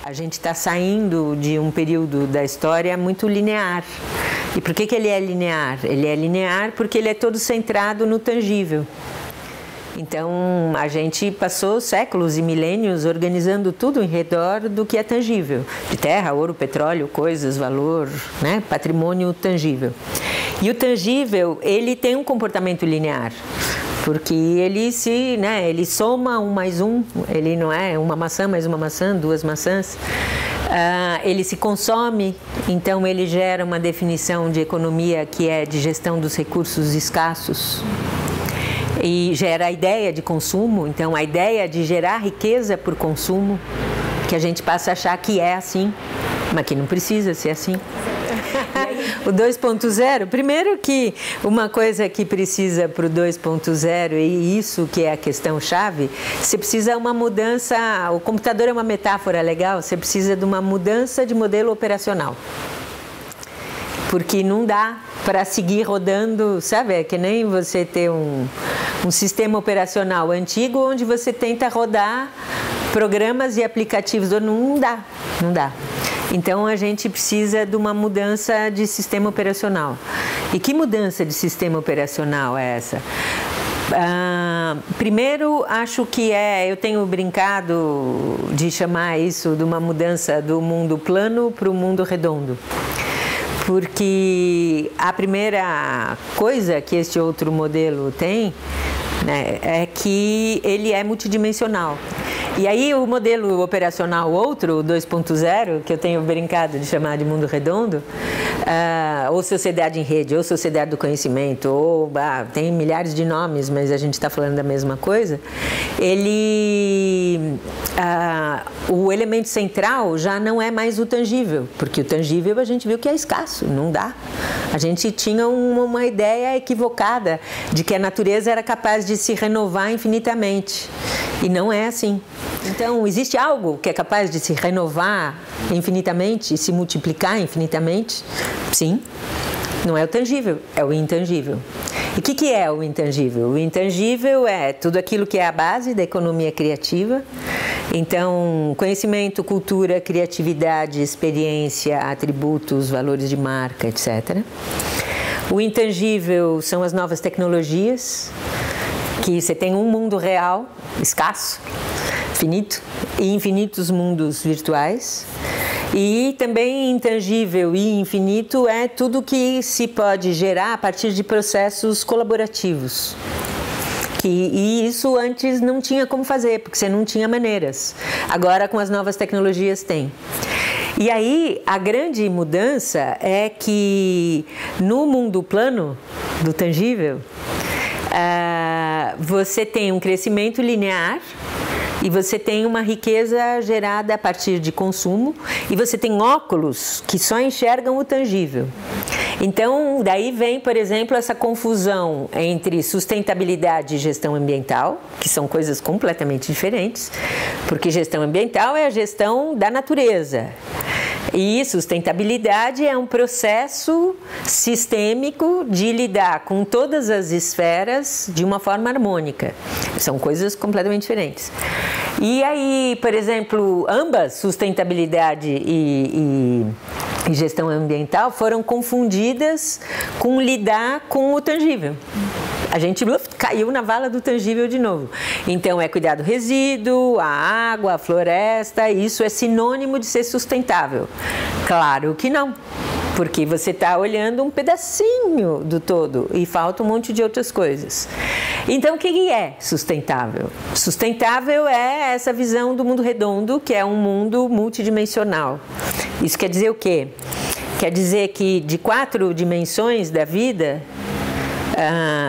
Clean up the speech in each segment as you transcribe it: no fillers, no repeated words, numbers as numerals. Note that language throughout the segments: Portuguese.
A gente está saindo de um período da história muito linear. E por que ele é linear? Ele é linear porque ele é todo centrado no tangível. Então, a gente passou séculos e milênios organizando tudo em redor do que é tangível. De terra, ouro, petróleo, coisas, valor, né? Patrimônio tangível. E o tangível, ele tem um comportamento linear. Porque ele soma 1 mais 1, ele não é uma maçã mais uma maçã, 2 maçãs. Ele se consome, então ele gera uma definição de economia que é de gestão dos recursos escassos. E gera a ideia de consumo, então a ideia de gerar riqueza por consumo, que a gente passa a achar que é assim, mas que não precisa ser assim. O 2.0, primeiro que uma coisa que precisa para o 2.0, e isso que é a questão-chave, você precisa uma mudança, o computador é uma metáfora legal, você precisa de uma mudança de modelo operacional. Porque não dá para seguir rodando, sabe? É que nem você ter um sistema operacional antigo onde você tenta rodar programas e aplicativos. Não dá. Então, a gente precisa de uma mudança de sistema operacional. E que mudança de sistema operacional é essa? Primeiro, acho que eu tenho brincado de chamar isso de uma mudança do mundo plano para o mundo redondo. Porque a primeira coisa que este outro modelo tem, né, é que ele é multidimensional. E aí o modelo operacional outro, o 2.0, que eu tenho brincado de chamar de mundo redondo, ou sociedade em rede, ou sociedade do conhecimento, ou tem milhares de nomes, mas a gente está falando da mesma coisa, o elemento central já não é mais o tangível, porque o tangível a gente viu que é escasso, não dá. A gente tinha uma ideia equivocada de que a natureza era capaz de se renovar infinitamente, e não é assim. Então, existe algo que é capaz de se renovar infinitamente e se multiplicar infinitamente? Sim. Não é o tangível, é o intangível. E o que é o intangível? O intangível é tudo aquilo que é a base da economia criativa. Então, conhecimento, cultura, criatividade, experiência, atributos, valores de marca, etc. O intangível são as novas tecnologias, que você tem um mundo real, escasso, finito, e infinitos mundos virtuais. E também intangível e infinito é tudo que se pode gerar a partir de processos colaborativos. E isso antes não tinha como fazer, porque você não tinha maneiras. Agora, com as novas tecnologias, tem. E aí, a grande mudança é que no mundo plano do tangível, você tem um crescimento linear e você tem uma riqueza gerada a partir de consumo e você tem óculos que só enxergam o tangível. Então, daí vem, por exemplo, essa confusão entre sustentabilidade e gestão ambiental, que são coisas completamente diferentes, porque gestão ambiental é a gestão da natureza. E sustentabilidade é um processo sistêmico de lidar com todas as esferas de uma forma harmônica. São coisas completamente diferentes. E aí, por exemplo, ambas, sustentabilidade e gestão ambiental, foram confundidas com lidar com o tangível. A gente caiu na vala do tangível de novo. Então, é cuidar do resíduo, a água, a floresta, isso é sinônimo de ser sustentável. Claro que não, porque você está olhando um pedacinho do todo e falta um monte de outras coisas. Então, o que é sustentável? Sustentável é essa visão do mundo redondo, que é um mundo multidimensional. Isso quer dizer o quê? Quer dizer que de 4 dimensões da vida,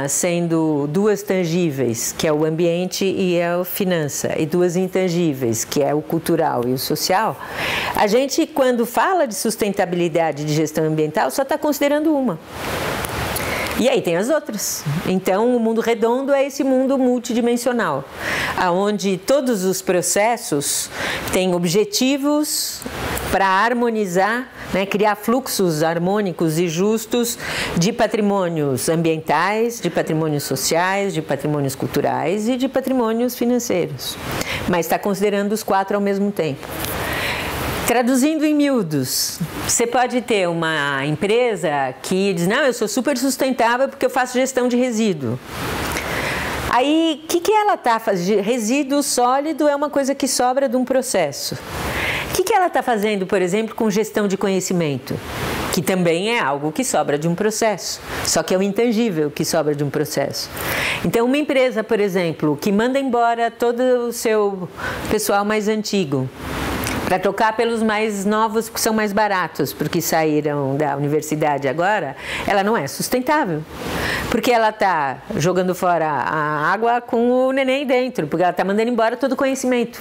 sendo 2 tangíveis, que é o ambiente e a finança, e 2 intangíveis, que é o cultural e o social, a gente, quando fala de sustentabilidade de gestão ambiental, só está considerando uma. E aí tem as outras. Então, o mundo redondo é esse mundo multidimensional, onde todos os processos têm objetivos para harmonizar, né, criar fluxos harmônicos e justos de patrimônios ambientais, de patrimônios sociais, de patrimônios culturais e de patrimônios financeiros. Mas está considerando os 4 ao mesmo tempo. Traduzindo em miúdos, você pode ter uma empresa que diz, não, eu sou super sustentável porque eu faço gestão de resíduo. Aí, o que ela está fazendo? Resíduo sólido é uma coisa que sobra de um processo. O que ela está fazendo, por exemplo, com gestão de conhecimento? Que também é algo que sobra de um processo, só que é o intangível que sobra de um processo. Então, uma empresa, por exemplo, que manda embora todo o seu pessoal mais antigo para trocar pelos mais novos que são mais baratos, porque saíram da universidade agora, ela não é sustentável. Porque ela está jogando fora a água com o neném dentro, porque ela está mandando embora todo o conhecimento.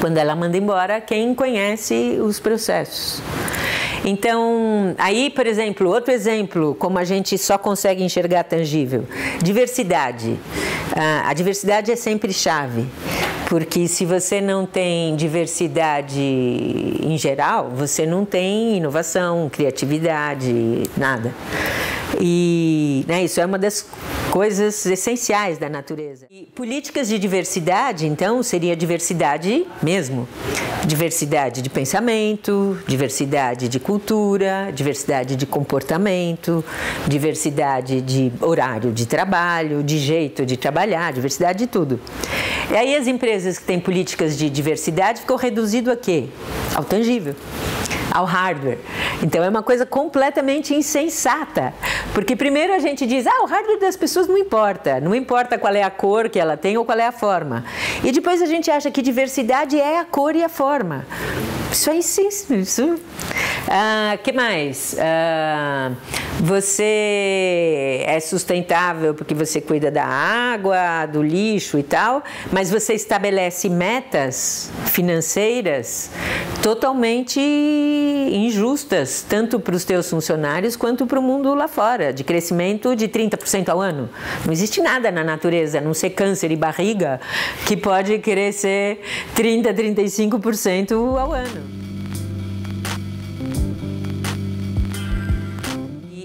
Quando ela manda embora quem conhece os processos. Então, aí, por exemplo, outro exemplo, como a gente só consegue enxergar tangível, diversidade. A diversidade é sempre chave, porque se você não tem diversidade em geral, você não tem inovação, criatividade, nada. E isso é uma das coisas essenciais da natureza. E políticas de diversidade, então, seria diversidade mesmo. Diversidade de pensamento, diversidade de cultura, diversidade de comportamento, diversidade de horário de trabalho, de jeito de trabalhar, diversidade de tudo. E aí as empresas que têm políticas de diversidade ficam reduzido a quê? Ao tangível, ao hardware. Então é uma coisa completamente insensata, porque primeiro a gente diz, o hardware das pessoas não importa qual é a cor que ela tem ou qual é a forma. E depois a gente acha que diversidade é a cor e a forma. Isso é insensível. Que mais? Você é sustentável porque você cuida da água, do lixo e tal, mas você estabelece metas financeiras totalmente injustas, tanto para os teus funcionários quanto para o mundo lá fora, de crescimento de 30% ao ano. Não existe nada na natureza, a não ser câncer e barriga, que pode crescer 30%, 35% ao ano.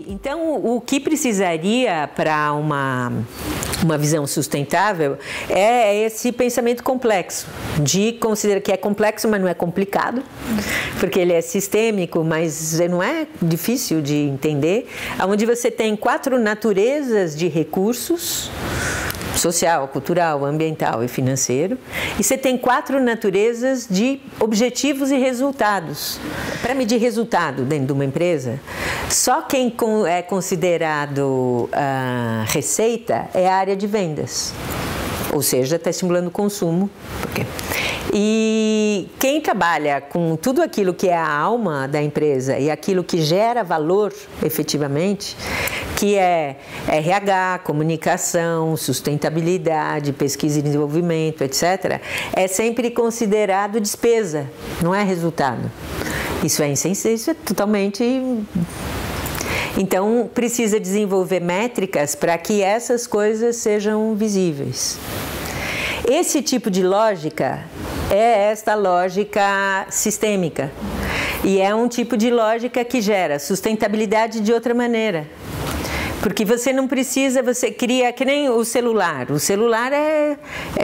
Então, o que precisaria para uma visão sustentável é esse pensamento complexo, de considerar que é complexo, mas não é complicado, porque ele é sistêmico, mas não é difícil de entender, onde você tem 4 naturezas de recursos, social, cultural, ambiental e financeiro, e você tem 4 naturezas de objetivos e resultados. Para medir resultado dentro de uma empresa, só quem é considerado receita é a área de vendas, ou seja, está estimulando o consumo. E quem trabalha com tudo aquilo que é a alma da empresa e aquilo que gera valor efetivamente, que é RH, comunicação, sustentabilidade, pesquisa e desenvolvimento, etc., é sempre considerado despesa, não é resultado. Isso é insensível, isso é totalmente... Então, precisa desenvolver métricas para que essas coisas sejam visíveis. Esse tipo de lógica é esta lógica sistêmica. E é um tipo de lógica que gera sustentabilidade de outra maneira. Porque você não precisa, você cria, que nem o celular. O celular é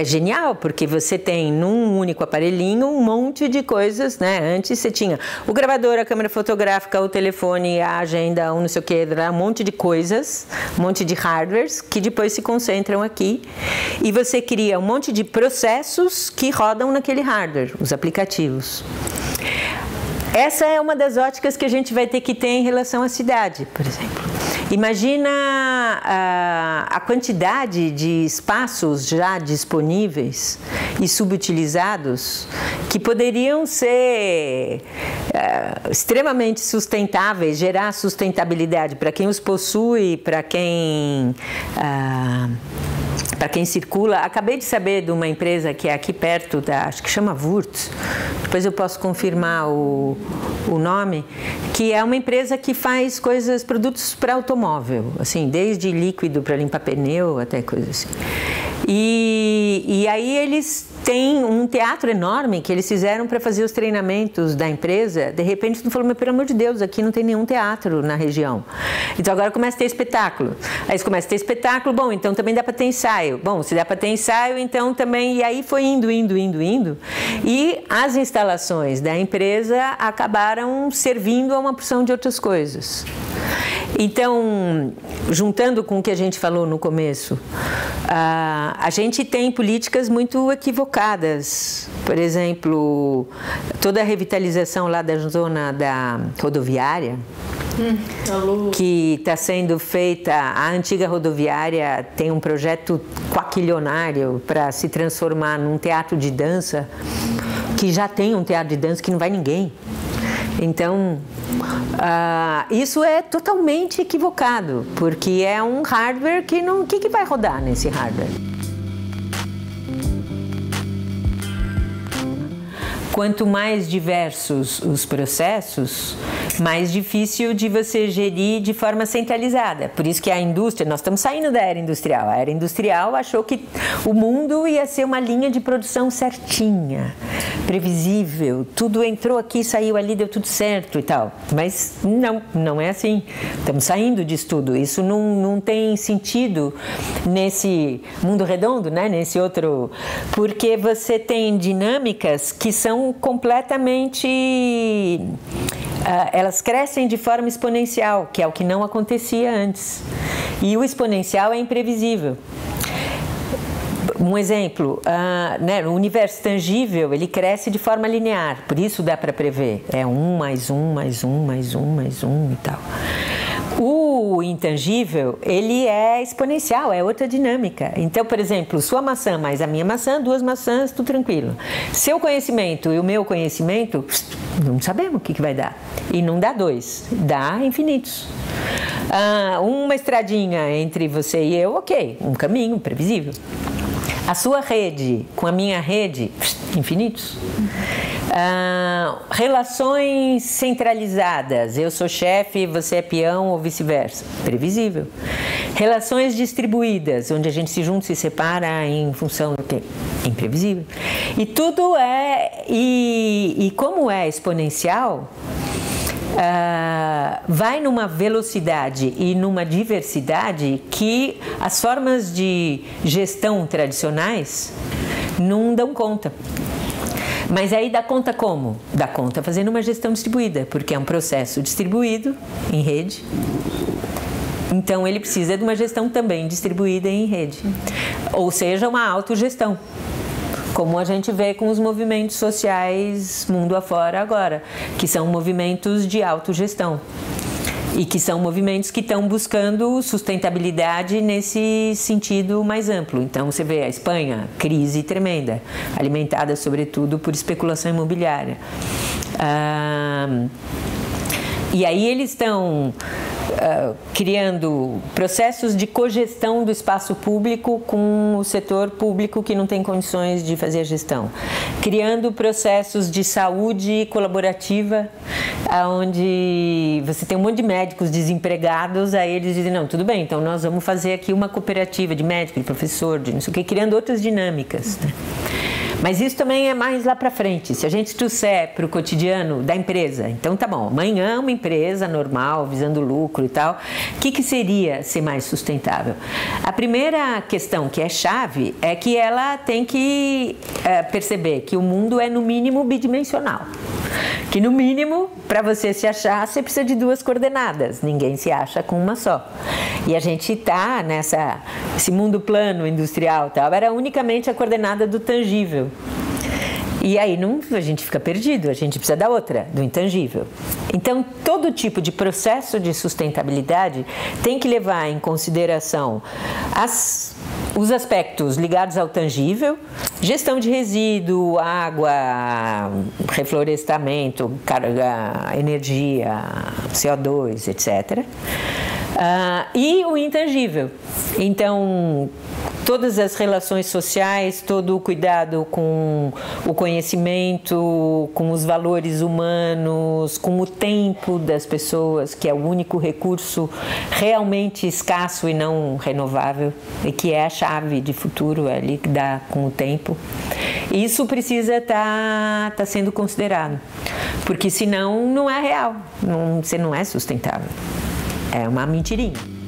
genial, porque você tem num único aparelhinho um monte de coisas, né? Antes você tinha o gravador, a câmera fotográfica, o telefone, a agenda, um não sei o que, um monte de coisas, um monte de hardwares que depois se concentram aqui. E você cria um monte de processos que rodam naquele hardware, os aplicativos. Essa é uma das óticas que a gente vai ter que ter em relação à cidade, por exemplo. Imagina a quantidade de espaços já disponíveis e subutilizados que poderiam ser extremamente sustentáveis, gerar sustentabilidade para quem os possui, para quem circula. Acabei de saber de uma empresa que é aqui perto, acho que chama Wurtz, depois eu posso confirmar o nome, que é uma empresa que faz produtos para automóvel, assim, desde líquido para limpar pneu até coisa assim. E aí eles têm um teatro enorme que eles fizeram para fazer os treinamentos da empresa. De repente, tu falou, mas pelo amor de Deus, aqui não tem nenhum teatro na região. Então agora começa a ter espetáculo. Aí eles começam a ter espetáculo, bom, então também dá para ter ensaio. Bom, se dá para ter ensaio, então também... E aí foi indo. E as instalações da empresa acabaram servindo a uma porção de outras coisas. Então, juntando com o que a gente falou no começo, a gente tem políticas muito equivocadas. Por exemplo, toda a revitalização lá da zona da rodoviária, que está sendo feita, a antiga rodoviária tem um projeto quaquilionário para se transformar num teatro de dança, que já tem um teatro de dança que não vai ninguém. Então, isso é totalmente equivocado, porque é um hardware que não... O que vai rodar nesse hardware? Quanto mais diversos os processos, mais difícil de você gerir de forma centralizada. Por isso que a indústria, nós estamos saindo da era industrial. A era industrial achou que o mundo ia ser uma linha de produção certinha, previsível, tudo entrou aqui, saiu ali, deu tudo certo e tal. Mas não é assim. Estamos saindo disso tudo. Isso não tem sentido nesse mundo redondo, né? Nesse outro... Porque você tem dinâmicas que são completamente... elas crescem de forma exponencial, que é o que não acontecia antes. E o exponencial é imprevisível. Um exemplo, o universo tangível, ele cresce de forma linear, por isso dá para prever. É 1 mais 1 mais 1 mais 1 mais 1 e tal. O intangível, ele é exponencial, é outra dinâmica. Então, por exemplo, sua maçã mais a minha maçã, 2 maçãs, tudo tranquilo. Seu conhecimento e o meu conhecimento, não sabemos o que vai dar. E não dá 2, dá infinitos. Uma estradinha entre você e eu, ok, um caminho previsível. A sua rede com a minha rede, infinitos. Relações centralizadas, eu sou chefe, você é peão ou vice-versa, previsível. Relações distribuídas, onde a gente se junta e se separa em função do quê? Imprevisível. E tudo e como é exponencial, vai numa velocidade e numa diversidade que as formas de gestão tradicionais não dão conta. Mas aí dá conta como? Dá conta fazendo uma gestão distribuída, porque é um processo distribuído em rede. Então ele precisa de uma gestão também distribuída em rede. Ou seja, uma autogestão. Como a gente vê com os movimentos sociais mundo afora agora, que são movimentos de autogestão. E que são movimentos que estão buscando sustentabilidade nesse sentido mais amplo. Então você vê a Espanha, crise tremenda, alimentada sobretudo por especulação imobiliária. E aí eles estão criando processos de cogestão do espaço público com o setor público que não tem condições de fazer a gestão. Criando processos de saúde colaborativa, onde você tem um monte de médicos desempregados, aí eles dizem, não, tudo bem, então nós vamos fazer aqui uma cooperativa de médico, de professor, de não sei o que, criando outras dinâmicas, né? Mas isso também é mais lá para frente. Se a gente trouxer para o cotidiano da empresa, então tá bom, amanhã uma empresa normal, visando lucro e tal, o que seria ser mais sustentável? A primeira questão que é chave é que ela tem que perceber que o mundo é no mínimo bidimensional. Que no mínimo, para você se achar, você precisa de 2 coordenadas, ninguém se acha com uma só. E a gente está esse mundo plano industrial tal, era unicamente a coordenada do tangível. E aí a gente fica perdido, a gente precisa da outra, do intangível. Então, todo tipo de processo de sustentabilidade tem que levar em consideração os aspectos ligados ao tangível, gestão de resíduo, água, reflorestamento, carga, energia, CO2, etc. E o intangível. Então, todas as relações sociais, todo o cuidado com o conhecimento, com os valores humanos, com o tempo das pessoas, que é o único recurso realmente escasso e não renovável, e que é a chave de futuro, é ali que dá com o tempo. Isso precisa estar sendo considerado, porque senão não é real, você não é sustentável, é uma mentirinha.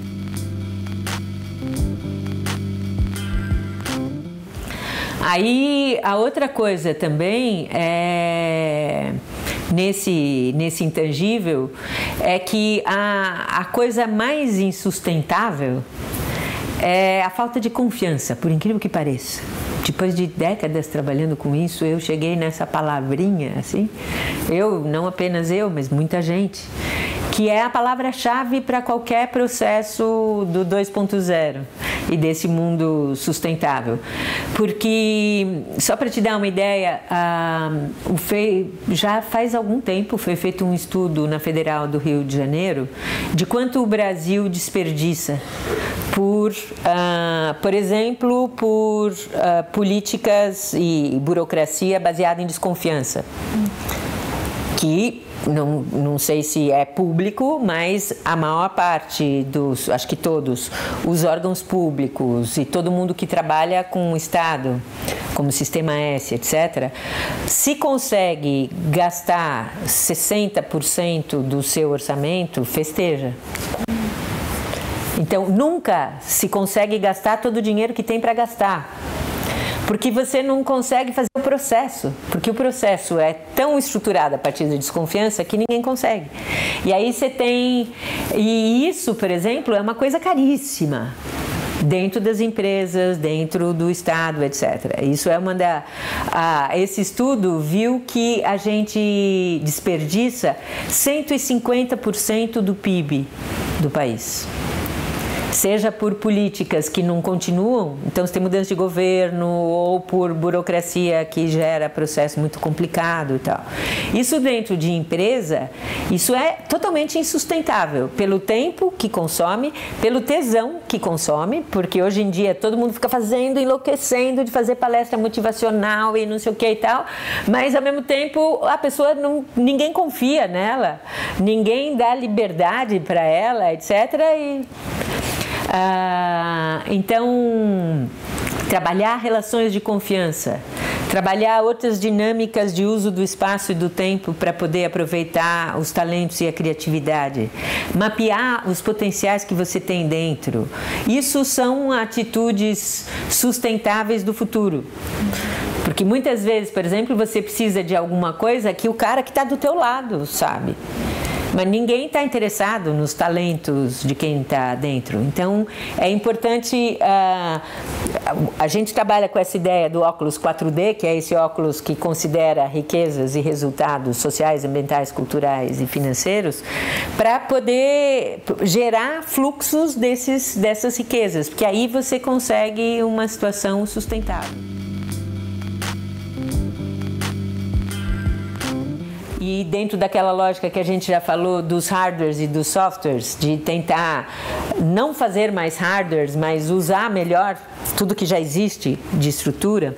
Aí a outra coisa também é nesse intangível é que a coisa mais insustentável é a falta de confiança, por incrível que pareça. Depois de décadas trabalhando com isso, eu cheguei nessa palavrinha, assim, não apenas eu, mas muita gente, que é a palavra-chave para qualquer processo do 2.0 e desse mundo sustentável. Porque, só para te dar uma ideia, já faz algum tempo foi feito um estudo na Federal do Rio de Janeiro de quanto o Brasil desperdiça por exemplo, por políticas e burocracia baseada em desconfiança, que não sei se é público, mas a maior parte acho que todos os órgãos públicos e todo mundo que trabalha com o Estado, como Sistema S, etc., se consegue gastar 60% do seu orçamento, festeja. Então, nunca se consegue gastar todo o dinheiro que tem para gastar, porque você não consegue fazer o processo, porque o processo é tão estruturado a partir da desconfiança que ninguém consegue. E aí você tem... E isso, por exemplo, é uma coisa caríssima dentro das empresas, dentro do Estado, etc. Isso é uma esse estudo viu que a gente desperdiça 150% do PIB do país. Seja por políticas que não continuam, então se tem mudança de governo, ou por burocracia que gera processo muito complicado e tal. Isso dentro de empresa, isso é totalmente insustentável, pelo tempo que consome, pelo tesão que consome, porque hoje em dia todo mundo fica enlouquecendo de fazer palestra motivacional e não sei o que e tal, mas ao mesmo tempo a pessoa ninguém confia nela, ninguém dá liberdade para ela, etc. Então, trabalhar relações de confiança, trabalhar outras dinâmicas de uso do espaço e do tempo para poder aproveitar os talentos e a criatividade, mapear os potenciais que você tem dentro. Isso são atitudes sustentáveis do futuro. Porque muitas vezes, por exemplo, você precisa de alguma coisa que o cara que está do teu lado sabe. Mas ninguém está interessado nos talentos de quem está dentro. Então, é importante... a gente trabalha com essa ideia do óculos 4D, que é esse óculos que considera riquezas e resultados sociais, ambientais, culturais e financeiros, para poder gerar fluxos dessas riquezas, porque aí você consegue uma situação sustentável. E dentro daquela lógica que a gente já falou dos hardwares e dos softwares, de tentar não fazer mais hardwares, mas usar melhor tudo que já existe de estrutura,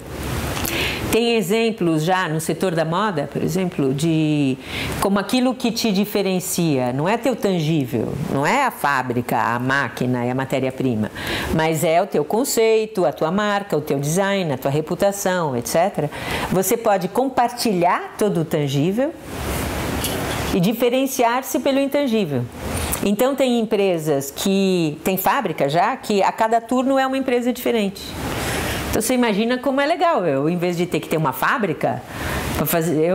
tem exemplos já no setor da moda, por exemplo, de como aquilo que te diferencia não é teu tangível, não é a fábrica, a máquina e a matéria-prima, mas é o teu conceito, a tua marca, o teu design, a tua reputação, etc. Você pode compartilhar todo o tangível e diferenciar-se pelo intangível. Então tem empresas tem fábrica já, que a cada turno é uma empresa diferente. Então você imagina como é legal, em vez de ter que ter uma fábrica para fazer,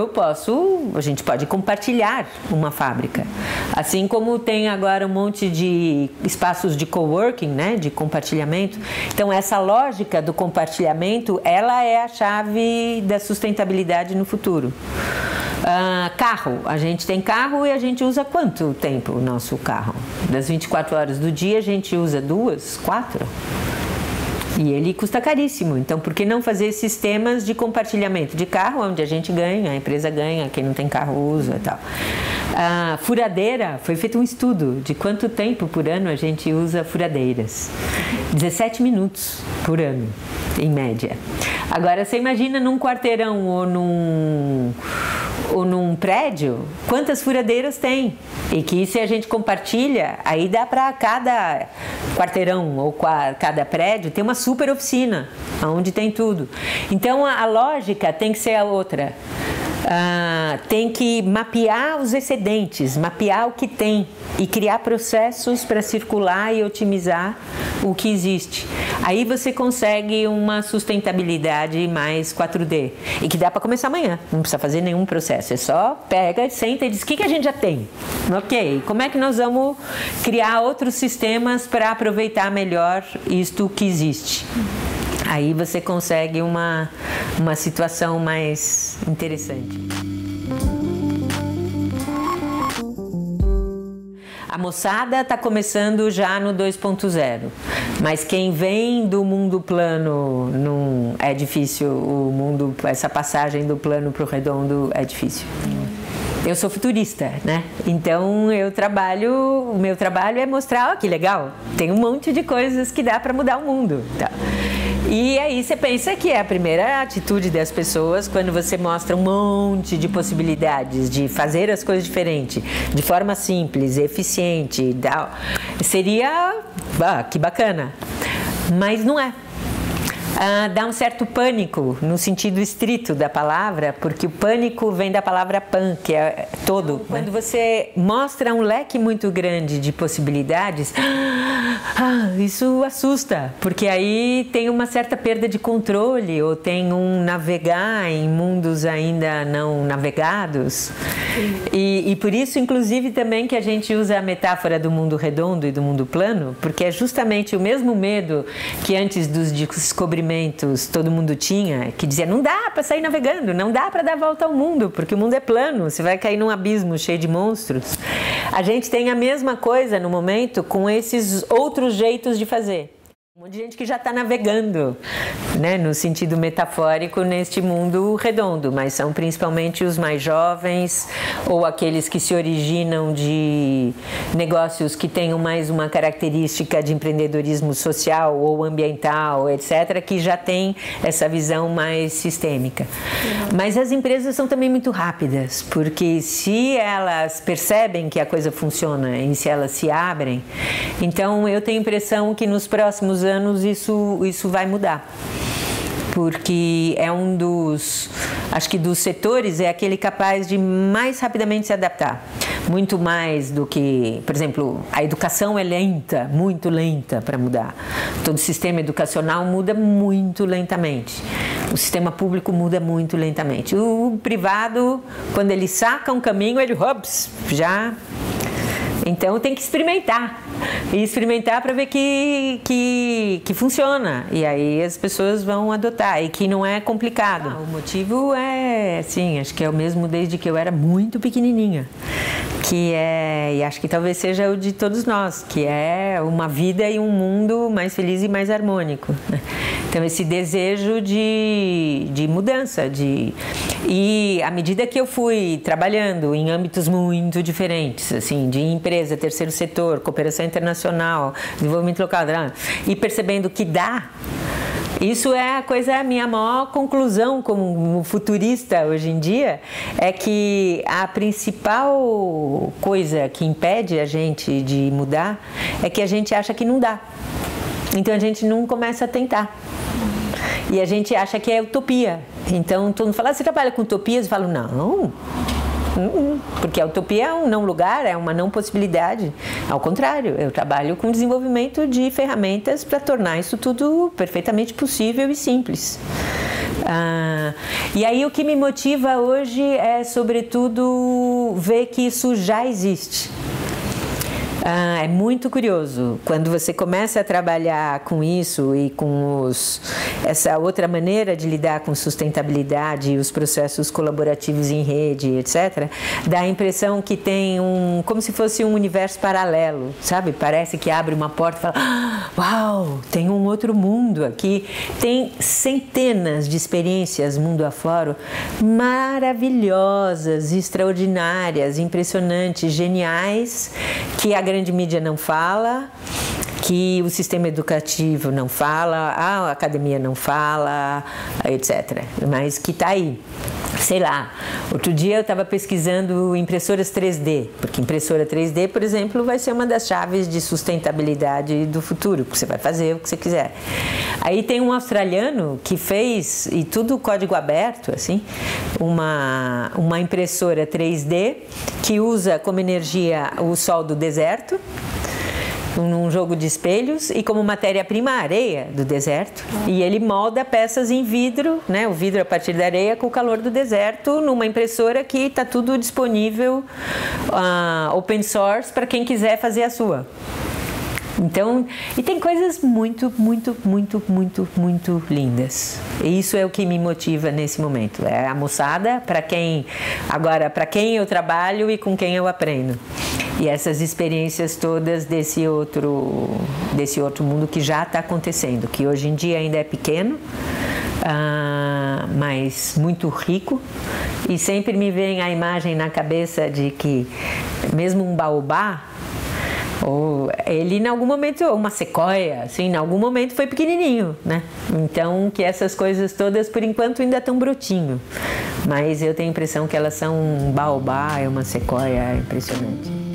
a gente pode compartilhar uma fábrica. Assim como tem agora um monte de espaços de coworking, né, de compartilhamento. Então essa lógica do compartilhamento, ela é a chave da sustentabilidade no futuro. Carro, a gente tem carro e a gente usa quanto tempo o nosso carro? Das 24 horas do dia a gente usa 2, 4? E ele custa caríssimo, então por que não fazer sistemas de compartilhamento de carro, onde a gente ganha, a empresa ganha, quem não tem carro usa e tal. A furadeira, foi feito um estudo de quanto tempo por ano a gente usa furadeiras. 17 minutos por ano, em média. Agora, você imagina num quarteirão ou num prédio, quantas furadeiras tem? E que se a gente compartilha, aí dá para cada quarteirão ou cada prédio ter uma super oficina, onde tem tudo. Então, a lógica tem que ser a outra. Tem que mapear os excedentes, mapear o que tem e criar processos para circular e otimizar o que existe. Aí você consegue uma sustentabilidade mais 4D e que dá para começar amanhã, não precisa fazer nenhum processo, é só pega, senta e diz o que a gente já tem, ok? Como é que nós vamos criar outros sistemas para aproveitar melhor isto que existe? Aí você consegue uma situação mais interessante. A moçada está começando já no 2.0, mas quem vem do mundo plano não é difícil. Essa passagem do plano para o redondo é difícil. Eu sou futurista, né? Então o meu trabalho é mostrar, ó, que legal, tem um monte de coisas que dá para mudar o mundo. Tá? E aí você pensa que é a primeira atitude das pessoas quando você mostra um monte de possibilidades de fazer as coisas diferentes, de forma simples, eficiente, seria, que bacana, mas não é. Dá um certo pânico no sentido estrito da palavra, porque o pânico vem da palavra pan, que é todo. Quando você mostra um leque muito grande de possibilidades, isso assusta, porque aí tem uma certa perda de controle, ou tem um navegar em mundos ainda não navegados. E por isso, inclusive, também que a gente usa a metáfora do mundo redondo e do mundo plano, porque é justamente o mesmo medo que antes dos descobrimentos todo mundo tinha, que dizia, não dá para sair navegando, não dá para dar volta ao mundo, porque o mundo é plano, você vai cair num abismo cheio de monstros. A gente tem a mesma coisa no momento com esses outros jeitos de fazer. Um monte de gente que já está navegando, né, no sentido metafórico, neste mundo redondo, mas são principalmente os mais jovens ou aqueles que se originam de negócios que tenham mais uma característica de empreendedorismo social ou ambiental, etc., que já tem essa visão mais sistêmica. Mas as empresas são também muito rápidas, porque se elas percebem que a coisa funciona e se elas se abrem, então eu tenho a impressão que nos próximos anos isso vai mudar, porque é um dos setores, é aquele capaz de mais rapidamente se adaptar, muito mais do que, por exemplo, a educação é lenta, muito lenta para mudar. Todo o sistema educacional muda muito lentamente. O sistema público muda muito lentamente. O privado, quando ele saca um caminho, ele já... Então tem que experimentar, e experimentar para ver que funciona, e aí as pessoas vão adotar, e que não é complicado. O motivo é, assim, acho que é o mesmo desde que eu era muito pequenininha, e acho que talvez seja o de todos nós, que é uma vida e um mundo mais feliz e mais harmônico. Então esse desejo de mudança, e à medida que eu fui trabalhando em âmbitos muito diferentes, assim, de empresa, terceiro setor, cooperação internacional, desenvolvimento local, e percebendo que dá, isso é a minha maior conclusão como futurista hoje em dia, é que a principal coisa que impede a gente de mudar é que a gente acha que não dá. Então a gente não começa a tentar. E a gente acha que é utopia. Então todo mundo fala, você trabalha com utopias? Eu falo, não. Porque a utopia é um não lugar, é uma não possibilidade. Ao contrário, eu trabalho com desenvolvimento de ferramentas para tornar isso tudo perfeitamente possível e simples. E aí o que me motiva hoje é, sobretudo, ver que isso já existe. É muito curioso. Quando você começa a trabalhar com isso e com essa outra maneira de lidar com sustentabilidade e os processos colaborativos em rede, etc., dá a impressão que tem como se fosse um universo paralelo, sabe? Parece que abre uma porta e fala, uau, tem um outro mundo aqui. Tem centenas de experiências mundo afora, maravilhosas, extraordinárias, impressionantes, geniais, que a grande mídia não fala, que o sistema educativo não fala, a academia não fala, etc. Mas que está aí. Sei lá, outro dia eu estava pesquisando impressoras 3D, porque impressora 3D, por exemplo, vai ser uma das chaves de sustentabilidade do futuro, porque você vai fazer o que você quiser. Aí tem um australiano que fez, e tudo código aberto, assim, uma impressora 3D que usa como energia o sol do deserto, num jogo de espelhos, e como matéria-prima a areia do deserto, e ele molda peças em vidro, né, o vidro a partir da areia com o calor do deserto, numa impressora que está tudo disponível, open source, para quem quiser fazer a sua. Então, e tem coisas muito, muito, muito, muito, muito lindas. E isso é o que me motiva nesse momento. É a moçada, para quem eu trabalho e com quem eu aprendo. E essas experiências todas desse outro mundo que já está acontecendo, que hoje em dia ainda é pequeno, mas muito rico. E sempre me vem a imagem na cabeça de que mesmo um baobá, ele em algum momento, uma sequoia, assim, em algum momento foi pequenininho, né? Então, que essas coisas todas, por enquanto, ainda estão brotinho. Mas eu tenho a impressão que elas são um baobá, uma sequoia impressionante.